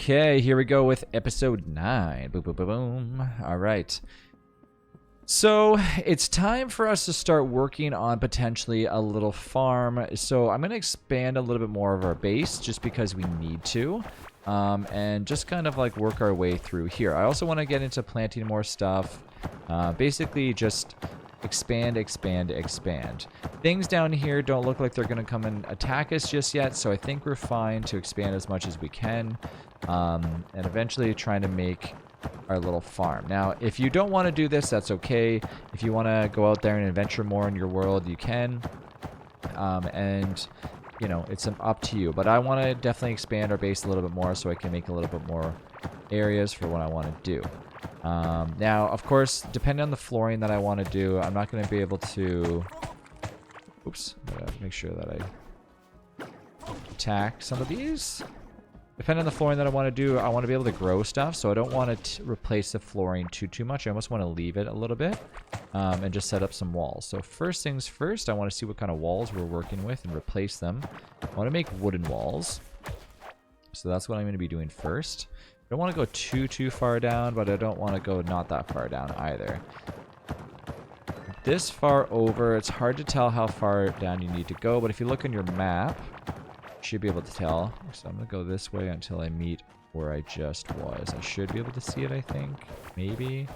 Okay, here we go with episode 9. Boom, boom, boom, boom. All right. So it's time for us to start working on potentially a little farm. So I'm going to expand a little bit more of our base just because we need to. And just kind of like work our way through here. I also want to get into planting more stuff. Basically just expand, expand, expand. Things down here don't look like they're going to come and attack us just yet. So I think we're fine to expand as much as we can. And eventually trying to make our little farm. Now, if you don't want to do this, that's okay. If you want to go out there and adventure more in your world, you can. And, you know, it's up to you. But I want to definitely expand our base a little bit more so I can make a little bit more areas for what I want to do. Now, of course, depending on the flooring that I want to do, I'm not going to be able to... Oops. Gotta make sure that I attack some of these. Depending on the flooring that I want to do, I want to be able to grow stuff, so I don't want to replace the flooring too much. I almost want to leave it a little bit and just set up some walls. So first things first, I want to see what kind of walls we're working with and replace them. I want to make wooden walls. So that's what I'm going to be doing first. I don't want to go too far down, but I don't want to go not that far down either. This far over, it's hard to tell how far down you need to go, but if you look on your map, should be able to tell. So I'm gonna go this way until I meet where I just was. I should be able to see it, I think. Maybe.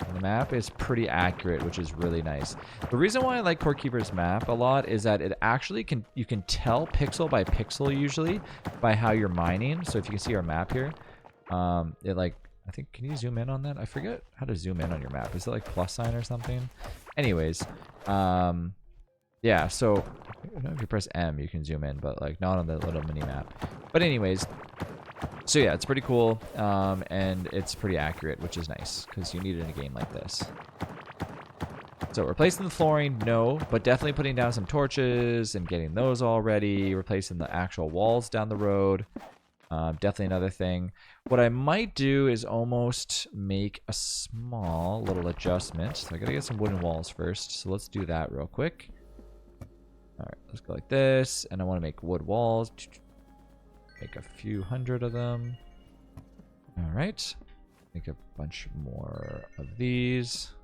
And the map is pretty accurate, which is really nice. The reason why I like Corekeeper's map a lot is that it actually you can tell pixel by pixel usually by how you're mining. So if you can see our map here, it like, I think, can you zoom in on that? I forget how to zoom in on your map. Is it like plus sign or something? Anyways, yeah, so if you press M, you can zoom in, but like not on the little mini map. But anyways, so yeah, it's pretty cool, and it's pretty accurate, which is nice because you need it in a game like this. So replacing the flooring, no, but definitely putting down some torches and getting those all ready. Replacing the actual walls down the road, definitely another thing. What I might do is almost make a small little adjustment. So I gotta get some wooden walls first. So let's do that real quick. Alright, let's go like this, and I want to make wood walls. Make a few hundred of them. Alright, make a bunch more of these.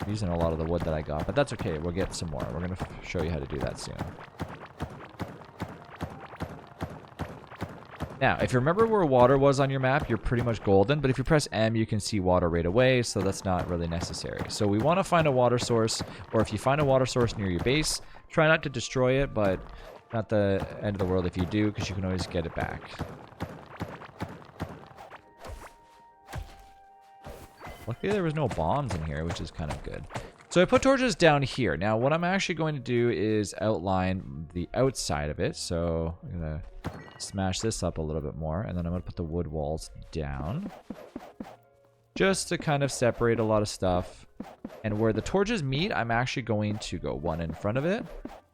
I'm using a lot of the wood that I got, but that's okay, we'll get some more. We're going to show you how to do that soon. Now, if you remember where water was on your map, you're pretty much golden, but if you press M, you can see water right away, so that's not really necessary. So we want to find a water source, or if you find a water source near your base, try not to destroy it, but not the end of the world if you do, because you can always get it back. Luckily, there was no bombs in here, which is kind of good. So I put torches down here. Now, what I'm actually going to do is outline the outside of it. So I'm going to smash this up a little bit more, and then I'm going to put the wood walls down just to kind of separate a lot of stuff. And where the torches meet, I'm actually going to go one in front of it,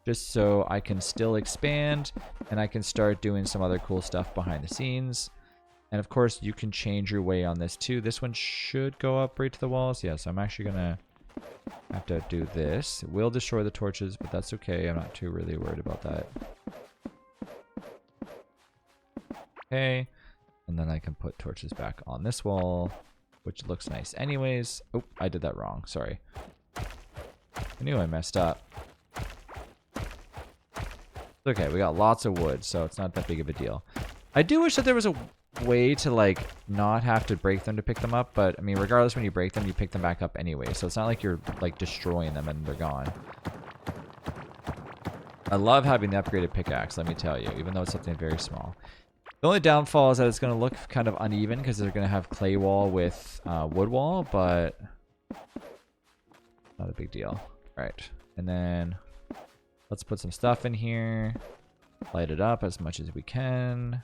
just so I can still expand and I can start doing some other cool stuff behind the scenes. And of course, you can change your way on this too. This one should go up right to the walls. Yeah, so I'm actually going to have to do this. It will destroy the torches, but that's okay. I'm not too really worried about that. Okay, and then I can put torches back on this wall, which looks nice anyways. Oh, I did that wrong. Sorry. I knew I messed up. Okay, we got lots of wood, so it's not that big of a deal. I do wish that there was a way to like not have to break them to pick them up, but I mean, regardless, when you break them, you pick them back up anyway, so it's not like you're like destroying them and they're gone. I love having the upgraded pickaxe, let me tell you, even though it's something very small. The only downfall is that it's going to look kind of uneven because they're going to have clay wall with wood wall, but not a big deal. All right, and then let's put some stuff in here, light it up as much as we can.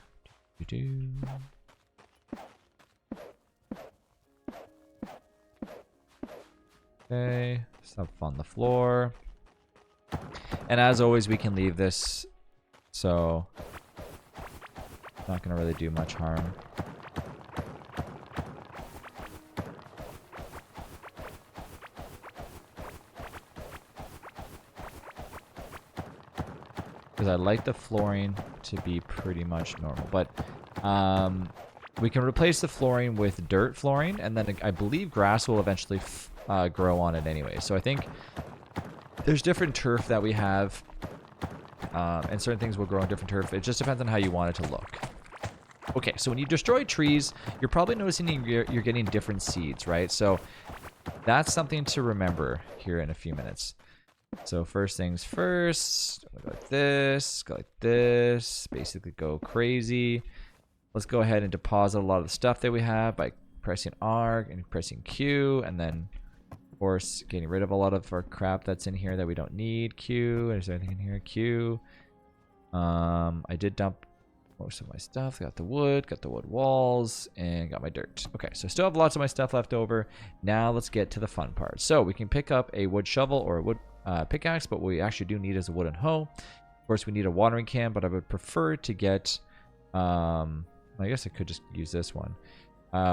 Okay, stuff on the floor. And as always, we can leave this, so it's not going to really do much harm. Because I like the flooring to be pretty much normal. But We can replace the flooring with dirt flooring, and then I believe grass will eventually grow on it anyway. So I think there's different turf that we have, and certain things will grow on different turf. It just depends on how you want it to look. Okay, so when you destroy trees, you're probably noticing you're getting different seeds, right? So that's something to remember here in a few minutes. So first things first, go like this, basically go crazy. Let's go ahead and deposit a lot of the stuff that we have by pressing R and pressing Q, and then, of course, getting rid of a lot of our crap that's in here that we don't need. Q, is there anything in here? Q. I did dump most of my stuff. Got the wood walls, and got my dirt. Okay, so still have lots of my stuff left over. Now let's get to the fun part. So we can pick up a wood shovel or a wood pickaxe, but what we actually do need is a wooden hoe. Of course, we need a watering can, but I would prefer to get... I guess I could just use this one.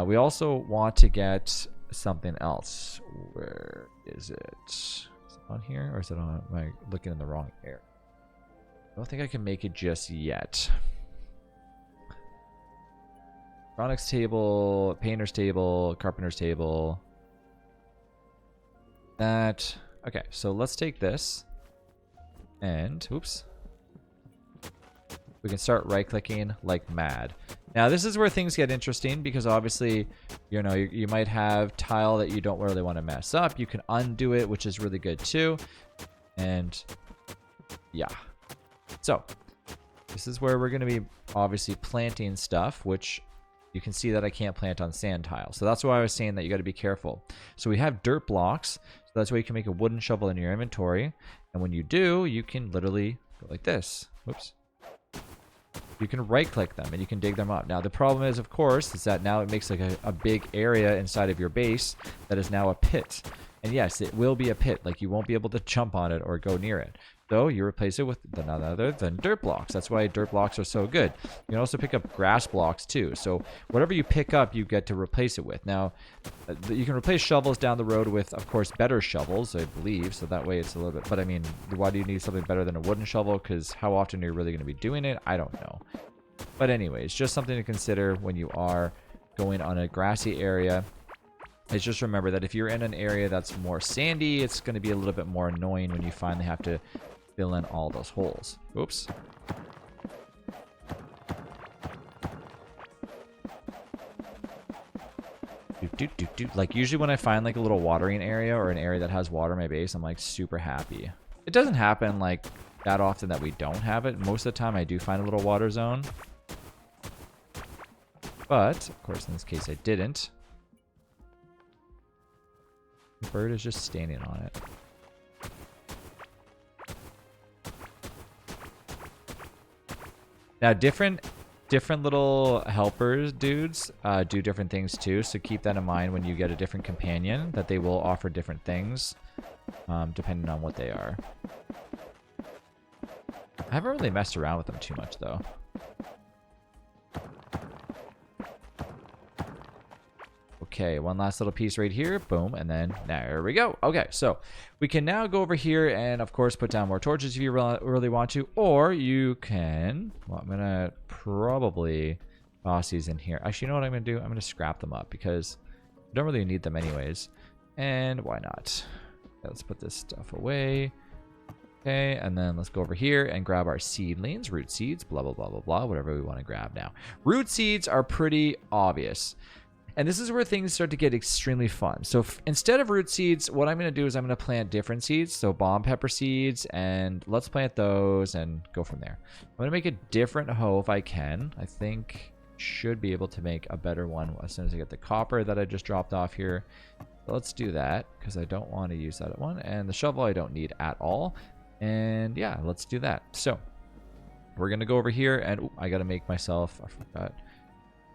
We also want to get something else. Where is it? Is it on here, or is it on? Am I looking in the wrong area? I don't think I can make it just yet. Electronics table, painter's table, carpenter's table. That. Okay, so let's take this. And, oops. We can start right-clicking like mad. Now, this is where things get interesting because obviously, you know, you might have tile that you don't really want to mess up. You can undo it, which is really good too. And yeah. So, this is where we're going to be obviously planting stuff, which you can see that I can't plant on sand tile. So that's why I was saying that you got to be careful. So we have dirt blocks. So that's why you can make a wooden shovel in your inventory. And when you do, you can literally go like this. Whoops. You can right click them and you can dig them up. Now the problem is, of course, is that now it makes like a big area inside of your base that is now a pit. And yes, it will be a pit. Like you won't be able to jump on it or go near it. So you replace it with none other than dirt blocks. That's why dirt blocks are so good. You can also pick up grass blocks too. So whatever you pick up, you get to replace it with. Now, you can replace shovels down the road with, of course, better shovels, I believe. So that way it's a little bit... But I mean, why do you need something better than a wooden shovel? Because how often are you really going to be doing it? I don't know. But anyways, just something to consider when you are going on a grassy area. Is just remember that if you're in an area that's more sandy, it's going to be a little bit more annoying when you finally have to fill in all those holes. Oops. Like usually when I find like a little watering area or an area that has water in my base, I'm like super happy. It doesn't happen like that often that we don't have it. Most of the time I do find a little water zone. But, of course, in this case I didn't. The bird is just standing on it. Now, different little helpers, dudes, do different things too. So keep that in mind when you get a different companion, that they will offer different things, depending on what they are. I haven't really messed around with them too much, though. Okay, one last little piece right here. Boom, and then there we go. Okay, so we can now go over here and, of course, put down more torches if you really want to. Or you can... Well, I'm going to probably toss these in here. Actually, you know what I'm going to do? I'm going to scrap them up because I don't really need them anyways. And why not? Let's put this stuff away. Okay, and then let's go over here and grab our seedlings, root seeds, blah, blah, blah, blah, blah, whatever we want to grab now. Root seeds are pretty obvious. And this is where things start to get extremely fun. So instead of root seeds, what I'm going to do is I'm going to plant different seeds. So bomb pepper seeds, and let's plant those and go from there. I'm going to make a different hoe if I can. I think should be able to make a better one as soon as I get the copper that I just dropped off here. So let's do that because I don't want to use that one. And the shovel I don't need at all. And yeah, let's do that. So we're going to go over here and ooh, I got to make myself, I forgot.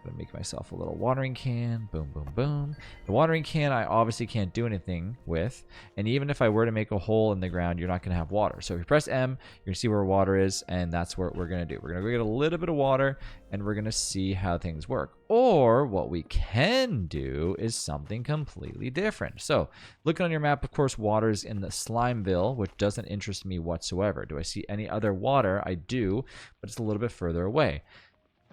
Gonna make myself a little watering can. Boom, boom, boom. The watering can I obviously can't do anything with, and even if I were to make a hole in the ground, you're not gonna have water. So if you press M, you're gonna see where water is, and that's what we're gonna do. We're gonna go get a little bit of water, and we're gonna see how things work. Or what we can do is something completely different. So looking on your map, of course, water's in the Slimeville, which doesn't interest me whatsoever. Do I see any other water? I do, but it's a little bit further away.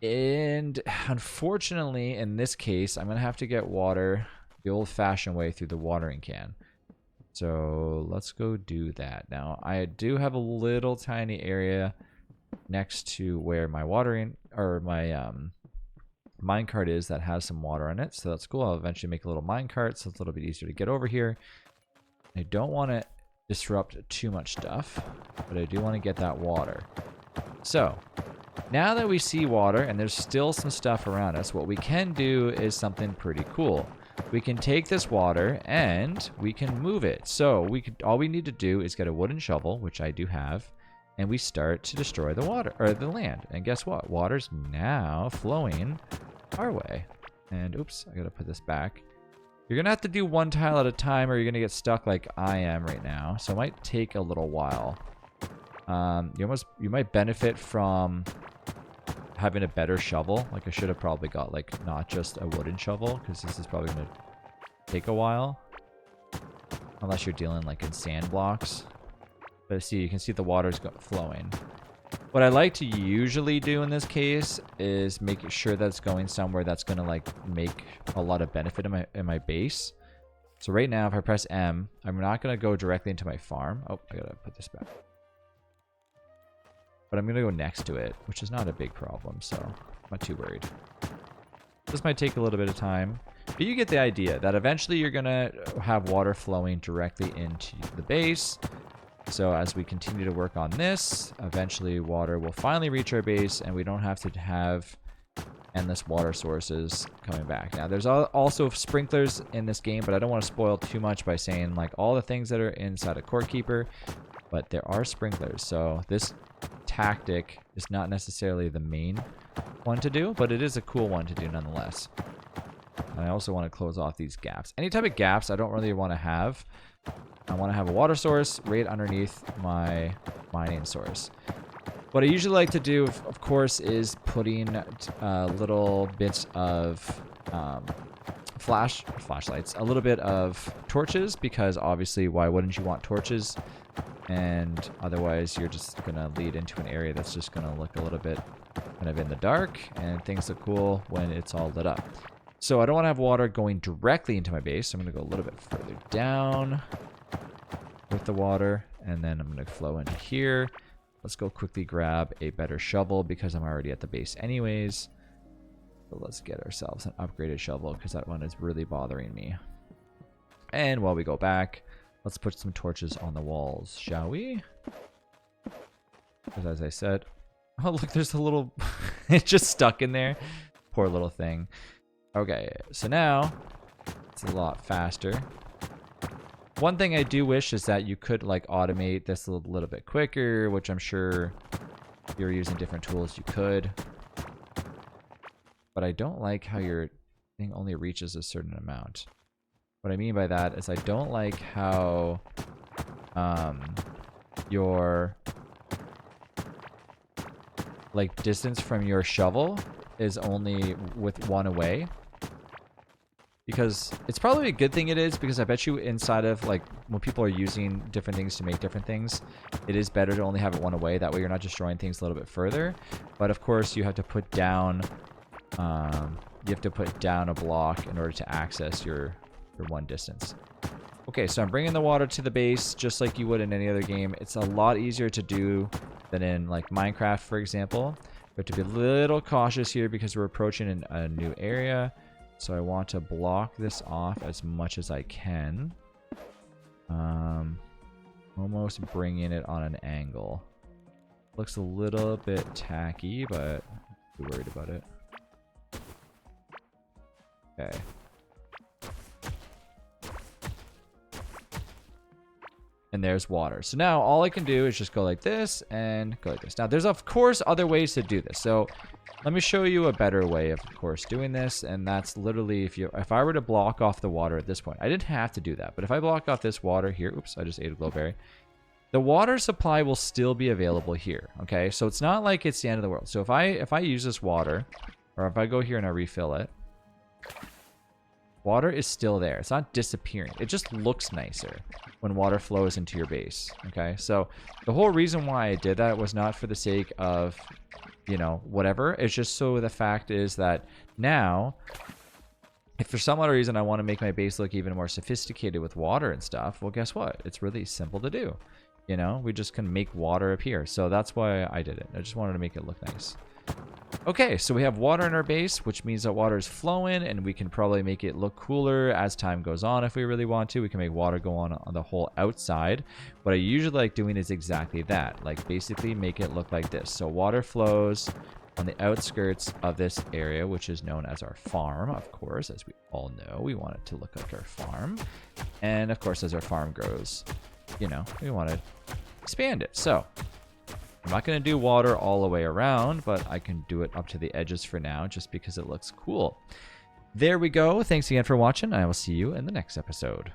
And unfortunately, in this case, I'm going to have to get water the old-fashioned way through the watering can. So let's go do that. Now, I do have a little tiny area next to where my watering, or my minecart is, that has some water in it. So that's cool. I'll eventually make a little minecart so it's a little bit easier to get over here. I don't want to disrupt too much stuff, but I do want to get that water. So now that we see water and there's still some stuff around us, what we can do is something pretty cool. We can take this water and we can move it. So all we need to do is get a wooden shovel, which I do have, and we start to destroy the water, or the land. And guess what? Water's now flowing our way. And oops, I gotta put this back. You're gonna have to do one tile at a time or you're gonna get stuck like I am right now. So it might take a little while. You might benefit from having a better shovel. Like I should have probably got like not just a wooden shovel, because this is probably gonna take a while. Unless you're dealing like in sand blocks. But see, you can see the water's flowing. What I like to usually do in this case is make sure that it's going somewhere that's gonna like make a lot of benefit in my base. So right now, if I press M, I'm not gonna go directly into my farm. Oh, I gotta put this back. But I'm gonna go next to it, which is not a big problem, so I'm not too worried. This might take a little bit of time, but you get the idea that eventually you're gonna have water flowing directly into the base. So as we continue to work on this, eventually water will finally reach our base and we don't have to have endless water sources coming back. Now there's also sprinklers in this game, but I don't want to spoil too much by saying like all the things that are inside a court keeper, but there are sprinklers. So this tactic is not necessarily the main one to do, but it is a cool one to do nonetheless. And I also want to close off these gaps. Any type of gaps I don't really want to have. I want to have a water source right underneath my mining source. What I usually like to do, of course, is putting little bits of flashlights, a little bit of torches, because obviously why wouldn't you want torches? And otherwise you're just going to lead into an area that's just going to look a little bit kind of in the dark, and things look cool when it's all lit up. So I don't want to have water going directly into my base, so I'm going to go a little bit further down with the water, and then I'm going to flow into here. Let's go quickly grab a better shovel because I'm already at the base anyways. So let's get ourselves an upgraded shovel because that one is really bothering me. And while we go back, let's put some torches on the walls, shall we? Because as I said, oh look, there's a little, it's just stuck in there. Poor little thing. Okay, so now it's a lot faster. One thing I do wish is that you could like automate this a little bit quicker, which I'm sure if you're using different tools you could. But I don't like how your thing only reaches a certain amount. What I mean by that is I don't like how your like distance from your shovel is only with one away. Because it's probably a good thing it is, because I bet you inside of like when people are using different things to make different things, it is better to only have it one away. That way you're not destroying things a little bit further. But of course you have to put down a block in order to access your one distance. Okay, so I'm bringing the water to the base just like you would in any other game. It's a lot easier to do than in like Minecraft, for example. We have to be a little cautious here because we're approaching a new area. So I want to block this off as much as I can. Almost bringing it on an angle. Looks a little bit tacky, but I'm not worried about it. Okay. And there's water. So now all I can do is just go like this and go like this. Now there's of course other ways to do this. So let me show you a better way of course doing this, and that's literally if I were to block off the water at this point. I didn't have to do that, but if I block off this water here, oops, I just ate a glowberry. The water supply will still be available here, okay? So it's not like it's the end of the world. So if I use this water, or if I go here and I refill it, Water is still there. It's not disappearing. It just looks nicer when water flows into your base. Okay, so the whole reason why I did that was not for the sake of, you know, whatever. It's just so the fact is that now, if for some other reason I want to make my base look even more sophisticated with water and stuff, well, guess what? It's really simple to do. You know, we just can make water appear. So that's why I did it. I just wanted to make it look nice. Okay, so we have water in our base, which means that water is flowing, and we can probably make it look cooler as time goes on if we really want to. We can make water go on the whole outside. What I usually like doing is exactly that, like basically make it look like this. So water flows on the outskirts of this area, which is known as our farm, of course, as we all know. We want it to look like our farm. And of course, as our farm grows, you know, we want to expand it. So I'm not going to do water all the way around, but I can do it up to the edges for now just because it looks cool. There we go. Thanks again for watching. I will see you in the next episode.